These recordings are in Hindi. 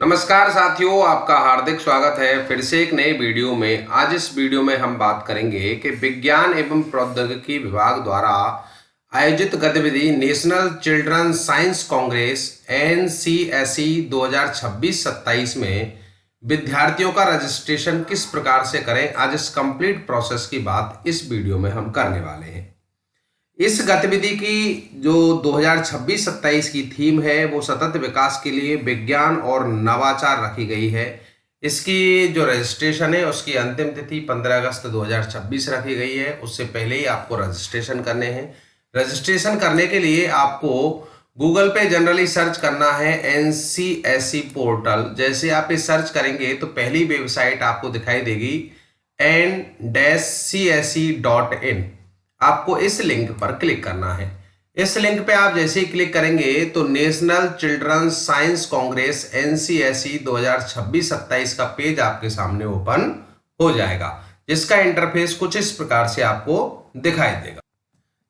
नमस्कार साथियों, आपका हार्दिक स्वागत है फिर से एक नए वीडियो में। आज इस वीडियो में हम बात करेंगे कि विज्ञान एवं प्रौद्योगिकी विभाग द्वारा आयोजित गतिविधि national children science Congress NCSE 2026-27 में विद्यार्थियों का रजिस्ट्रेशन किस प्रकार से करें। आज इस कंप्लीट प्रोसेस की बात इस वीडियो में हम करने वाले हैं। इस गतिविधि की जो 2026-27 की थीम है वो सतत विकास के लिए विज्ञान और नवाचार रखी गई है। इसकी जो रजिस्ट्रेशन है उसकी अंतिम तिथि 15 अगस्त 2026 रखी गई है। उससे पहले ही आपको रजिस्ट्रेशन करने हैं। रजिस्ट्रेशन करने के लिए आपको गूगल पे जनरली सर्च करना है NCSE पोर्टल। जैसे आप इस सर्च करेंगे तो पहली वेबसाइट आपको दिखाई देगी n-cse.in। आपको इस लिंक पर क्लिक करना है। इस लिंक पे आप जैसे ही क्लिक करेंगे तो national children science Congress NCSE 2026-27 का पेज आपके सामने ओपन हो जाएगा, जिसका इंटरफेस कुछ इस प्रकार से आपको दिखाई देगा।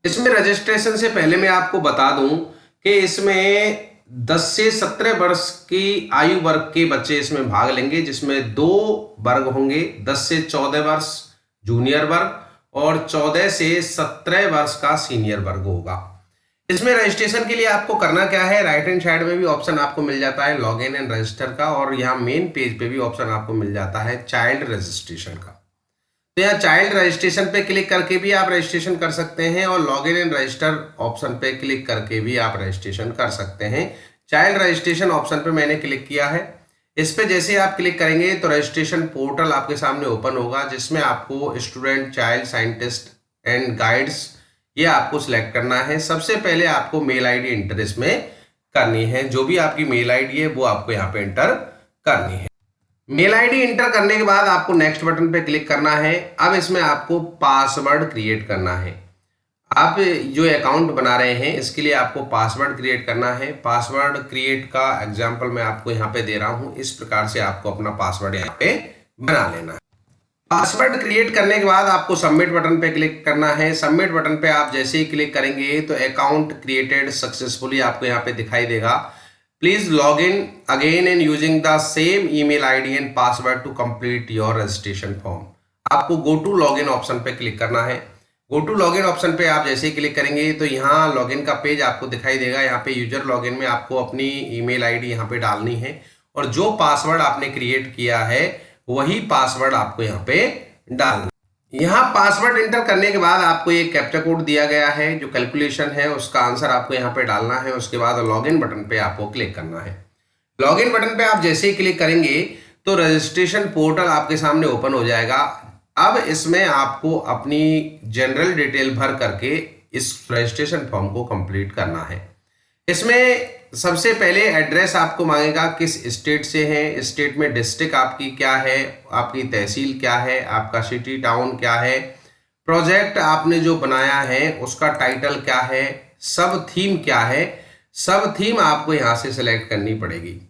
इसमें रजिस्ट्रेशन से पहले मैं आपको बता दूं कि इसमें 10 से 17 वर्ष की आयु वर्ग के बच्चे इसमें भाग लेंगे, जिसमें 2 वर्ग होंगे। 10 से 14 वर्ष जूनियर वर्ग और 14 से 17 वर्ष का सीनियर वर्ग होगा। इसमें रजिस्ट्रेशन के लिए आपको करना क्या है, राइट हैंड साइड में भी ऑप्शन आपको मिल जाता है लॉग इन एंड रजिस्टर का, और यहाँ मेन पेज पे भी ऑप्शन आपको मिल जाता है चाइल्ड रजिस्ट्रेशन का। तो यहाँ चाइल्ड रजिस्ट्रेशन पे क्लिक करके भी आप रजिस्ट्रेशन कर सकते हैं और log in and register option पे क्लिक करके भी आप रजिस्ट्रेशन कर सकते हैं। चाइल्ड रजिस्ट्रेशन ऑप्शन पे मैंने क्लिक किया है। इस पे जैसे आप क्लिक करेंगे तो रजिस्ट्रेशन पोर्टल आपके सामने ओपन होगा, जिसमें आपको student, child, scientist and guides ये आपको सिलेक्ट करना है। सबसे पहले आपको मेल आईडी इंटर इसमें करनी है। जो भी आपकी मेल आईडी है वो आपको यहाँ पे इंटर करनी है। मेल आईडी इंटर करने के बाद आपको नेक्स्ट बटन पे क्लिक करना है। अब इसमें आपको पासवर्ड क्रिएट करना है। आप जो अकाउंट बना रहे हैं इसके लिए आपको पासवर्ड क्रिएट करना है। पासवर्ड क्रिएट का एग्जांपल मैं आपको यहाँ पे दे रहा हूँ। इस प्रकार से आपको अपना पासवर्ड यहाँ पे बना लेना है। पासवर्ड क्रिएट करने के बाद आपको सबमिट बटन पे क्लिक करना है। सबमिट बटन पे आप जैसे ही क्लिक करेंगे तो अकाउंट क्रिएटेड सक्सेसफुली आपको यहाँ पे दिखाई देगा। Please log in again and using the same email ID and password to complete your registration form. आपको go to log in option पे क्लिक करना है। गो टू लॉगिन ऑप्शन पे आप जैसे ही क्लिक करेंगे तो यहाँ लॉगिन का पेज आपको दिखाई देगा। यहाँ पे यूजर लॉगिन में आपको अपनी ईमेल आईडी यहाँ पे डालनी है और जो पासवर्ड आपने क्रिएट किया है वही पासवर्ड आपको यहाँ पे डालना। यहाँ पासवर्ड एंटर करने के बाद आपको एक कैप्चा कोड दिया गया है, जो कैलकुलेशन है उसका आंसर आपको यहाँ पे डालना है। उसके बाद लॉगिन बटन पे आपको क्लिक करना है। लॉगिन बटन पे आप जैसे ही क्लिक करेंगे तो रजिस्ट्रेशन पोर्टल आपके सामने ओपन हो जाएगा। अब इसमें आपको अपनी जनरल डिटेल भर करके इस रजिस्ट्रेशन फॉर्म को कंप्लीट करना है। इसमें सबसे पहले एड्रेस आपको मांगेगा, किस स्टेट से है, स्टेट में डिस्ट्रिक्ट आपकी क्या है, आपकी तहसील क्या है, आपका सिटी टाउन क्या है, प्रोजेक्ट आपने जो बनाया है उसका टाइटल क्या है, सब थीम क्या है। सब थीम आपको यहाँ से सिलेक्ट करनी पड़ेगी।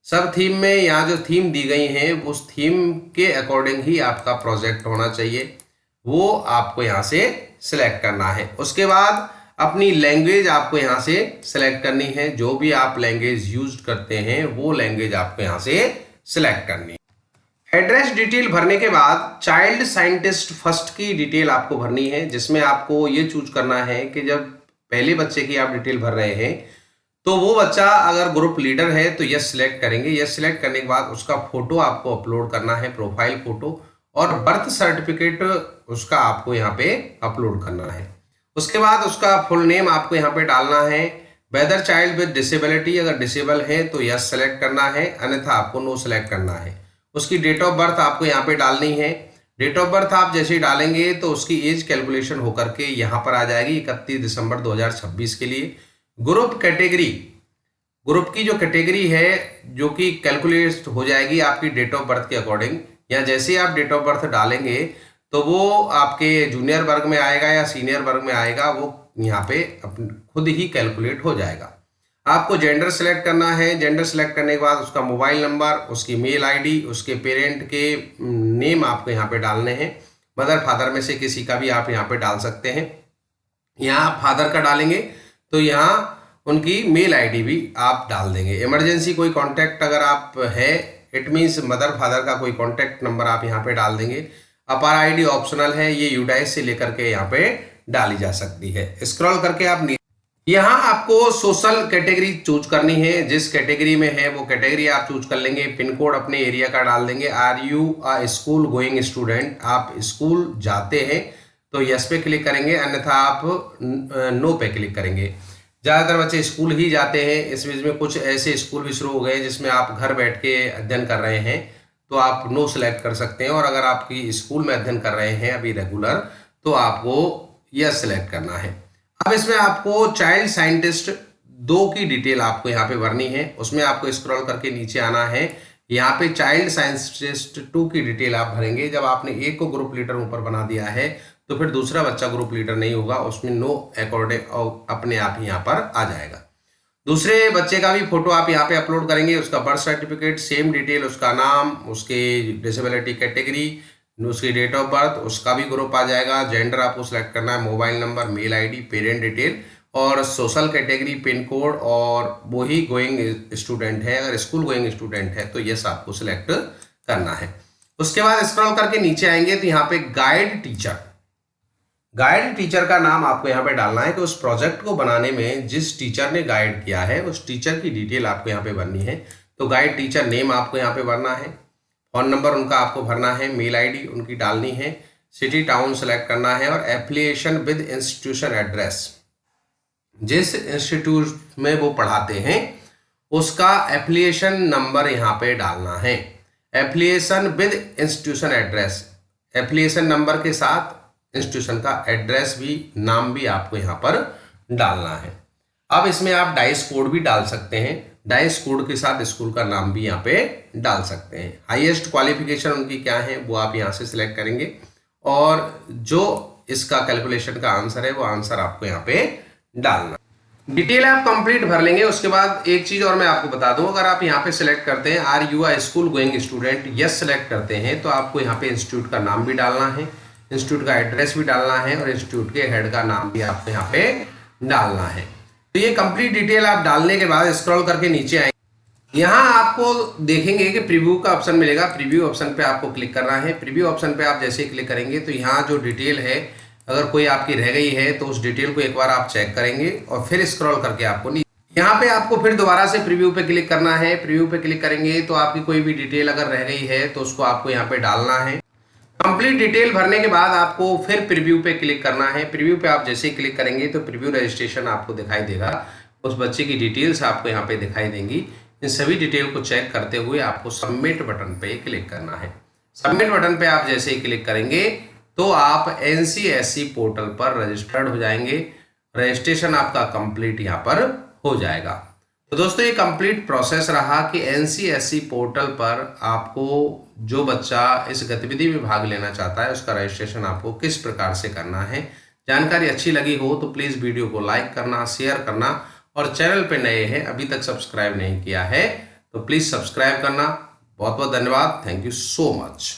सब थीम में यहाँ जो थीम दी गई हैं उस थीम के अकॉर्डिंग ही आपका प्रोजेक्ट होना चाहिए, वो आपको यहाँ से सिलेक्ट करना है। उसके बाद अपनी लैंग्वेज आपको यहाँ से सिलेक्ट करनी है। जो भी आप लैंग्वेज यूज करते हैं वो लैंग्वेज आपको यहाँ से सिलेक्ट करनी है। एड्रेस डिटेल भरने के बाद चाइल्ड साइंटिस्ट फर्स्ट की डिटेल आपको भरनी है, जिसमें आपको ये चूज करना है कि जब पहले बच्चे की आप डिटेल भर रहे हैं तो वो बच्चा अगर ग्रुप लीडर है तो यस सिलेक्ट करेंगे। यस सिलेक्ट करने के बाद उसका फोटो आपको अपलोड करना है, प्रोफाइल फोटो, और बर्थ सर्टिफिकेट उसका आपको यहाँ पे अपलोड करना है। उसके बाद उसका फुल नेम आपको यहाँ पे डालना है। वेदर चाइल्ड विद डिसेबिलिटी, अगर डिसेबल है तो यस सेलेक्ट करना है, अन्यथा आपको नो सेलेक्ट करना है। उसकी डेट ऑफ बर्थ आपको यहाँ पे डालनी है। डेट ऑफ बर्थ आप जैसे ही डालेंगे तो उसकी एज कैलकुलेशन होकर के यहाँ पर आ जाएगी 31 दिसंबर 2026 के लिए। ग्रुप कैटेगरी, ग्रुप की जो कैटेगरी है जो कि कैलकुलेट हो जाएगी आपकी डेट ऑफ बर्थ के अकॉर्डिंग। या जैसे ही आप डेट ऑफ बर्थ डालेंगे तो वो आपके जूनियर वर्ग में आएगा या सीनियर वर्ग में आएगा, वो यहाँ पे खुद ही कैलकुलेट हो जाएगा। आपको जेंडर सेलेक्ट करना है। जेंडर सेलेक्ट करने के बाद उसका मोबाइल नंबर, उसकी मेल आईडी, उसके पेरेंट के नेम आपको यहाँ पे डालने हैं। मदर फादर में से किसी का भी आप यहाँ पे डाल सकते हैं। यहाँ फादर का डालेंगे तो यहाँ उनकी मेल आईडी भी आप डाल देंगे। इमरजेंसी कोई कॉन्टैक्ट अगर आप है, इट मीन्स मदर फादर का कोई कॉन्टैक्ट नंबर आप यहाँ पे डाल देंगे। अपार आईडी ऑप्शनल है, ये यूडाइस से लेकर के यहाँ पे डाली जा सकती है। स्क्रॉल करके आप यहाँ आपको सोशल कैटेगरी चूज करनी है, जिस कैटेगरी में है वो कैटेगरी आप चूज कर लेंगे। पिन कोड अपने एरिया का डाल देंगे। Are you a school going student, आप स्कूल जाते हैं तो यस पे क्लिक करेंगे, अन्यथा आप नो पे क्लिक करेंगे। ज़्यादातर बच्चे स्कूल ही जाते हैं। इस बीच में कुछ ऐसे स्कूल भी शुरू हो गए जिसमें आप घर बैठ के अध्ययन कर रहे हैं, तो आप नो सेलेक्ट कर सकते हैं। और अगर आपकी स्कूल में अध्ययन कर रहे हैं अभी रेगुलर, तो आपको यस सेलेक्ट करना है। अब इसमें आपको चाइल्ड साइंटिस्ट 2 की डिटेल आपको यहाँ पे भरनी है। उसमें आपको स्क्रॉल करके नीचे आना है। यहाँ पे चाइल्ड साइंटिस्ट 2 की डिटेल आप भरेंगे। जब आपने एक को ग्रुप लीडर ऊपर बना दिया है तो फिर दूसरा बच्चा ग्रुप लीडर नहीं होगा, उसमें नो अकॉर्डिंग अपने आप ही यहाँ पर आ जाएगा। दूसरे बच्चे का भी फोटो आप यहाँ पे अपलोड करेंगे, उसका बर्थ सर्टिफिकेट, सेम डिटेल, उसका नाम, उसके डिसेबिलिटी कैटेगरी, उसकी डेट ऑफ बर्थ, उसका भी ग्रुप आ जाएगा। जेंडर आपको सिलेक्ट करना है, mobile number, mail ID, parent detail और सोशल कैटेगरी, पिन कोड, और वही गोइंग स्टूडेंट है। अगर स्कूल गोइंग स्टूडेंट है तो यस आपको सिलेक्ट करना है। उसके बाद स्क्रॉल करके नीचे आएंगे तो यहाँ पे गाइड टीचर का नाम आपको यहाँ पे डालना है कि उस प्रोजेक्ट को बनाने में जिस टीचर ने गाइड किया है उस टीचर की डिटेल आपको यहाँ पे भरनी है। तो गाइड टीचर नेम आपको यहाँ पे भरना है, फोन नंबर उनका आपको भरना है, मेल आईडी उनकी डालनी है, सिटी टाउन सेलेक्ट करना है और एफिलिएशन विद इंस्टीट्यूशन एड्रेस, जिस इंस्टीट्यूट में वो पढ़ाते हैं उसका एफिलिएशन नंबर यहाँ पे डालना है। Affiliation with institution address, affiliation number के साथ इंस्टीट्यूशन का एड्रेस भी, नाम भी आपको यहाँ पर डालना है। अब इसमें आप डाइस कोड भी डाल सकते हैं, डाइस कोड के साथ स्कूल का नाम भी यहाँ पे डाल सकते हैं। हाईएस्ट क्वालिफिकेशन उनकी क्या है वो आप यहाँ से सिलेक्ट करेंगे और जो इसका कैलकुलेशन का आंसर है वो आंसर आपको यहाँ पे डालना। डिटेल आप कंप्लीट भर लेंगे। उसके बाद एक चीज और मैं आपको बता दूं, अगर आप यहाँ पे सिलेक्ट करते हैं are you a school going student, yes select करते हैं तो आपको यहाँ पे इंस्टीट्यूट का नाम भी डालना है, इंस्टीट्यूट का एड्रेस भी डालना है और इंस्टीट्यूट के हेड का नाम भी आपको यहाँ पे डालना है। तो ये कंप्लीट डिटेल आप डालने के बाद स्क्रॉल करके नीचे आएंगे। यहाँ आपको देखेंगे कि प्रीव्यू का ऑप्शन मिलेगा, प्रीव्यू ऑप्शन पे आपको क्लिक करना है। प्रीव्यू ऑप्शन पे आप जैसे ही क्लिक करेंगे तो यहाँ जो डिटेल है अगर कोई आपकी रह गई है तो उस डिटेल को एक बार आप चेक करेंगे और फिर स्क्रॉल करके आपको यहाँ पे आपको फिर दोबारा से प्रीव्यू पे क्लिक करना है। प्रीव्यू पे क्लिक करेंगे तो आपकी कोई भी डिटेल अगर रह गई है तो उसको आपको यहाँ पे डालना है। कंप्लीट डिटेल भरने के बाद आपको फिर प्रीव्यू पे क्लिक करना है। प्रीव्यू पे आप जैसे ही क्लिक करेंगे तो प्रीव्यू रजिस्ट्रेशन आपको दिखाई देगा, उस बच्चे की डिटेल्स आपको यहाँ पे दिखाई देंगी। इन सभी डिटेल को चेक करते हुए आपको सबमिट बटन पे क्लिक करना है। सबमिट बटन पे आप जैसे ही क्लिक करेंगे तो आप NCSE पोर्टल पर रजिस्टर्ड हो जाएंगे। रजिस्ट्रेशन आपका कंप्लीट यहाँ पर हो जाएगा। तो दोस्तों ये कंप्लीट प्रोसेस रहा कि NCSE पोर्टल पर आपको जो बच्चा इस गतिविधि में भाग लेना चाहता है उसका रजिस्ट्रेशन आपको किस प्रकार से करना है। जानकारी अच्छी लगी हो तो प्लीज़ वीडियो को लाइक करना, शेयर करना और चैनल पे नए हैं अभी तक सब्सक्राइब नहीं किया है तो प्लीज़ सब्सक्राइब करना। बहुत बहुत धन्यवाद। Thank you so much.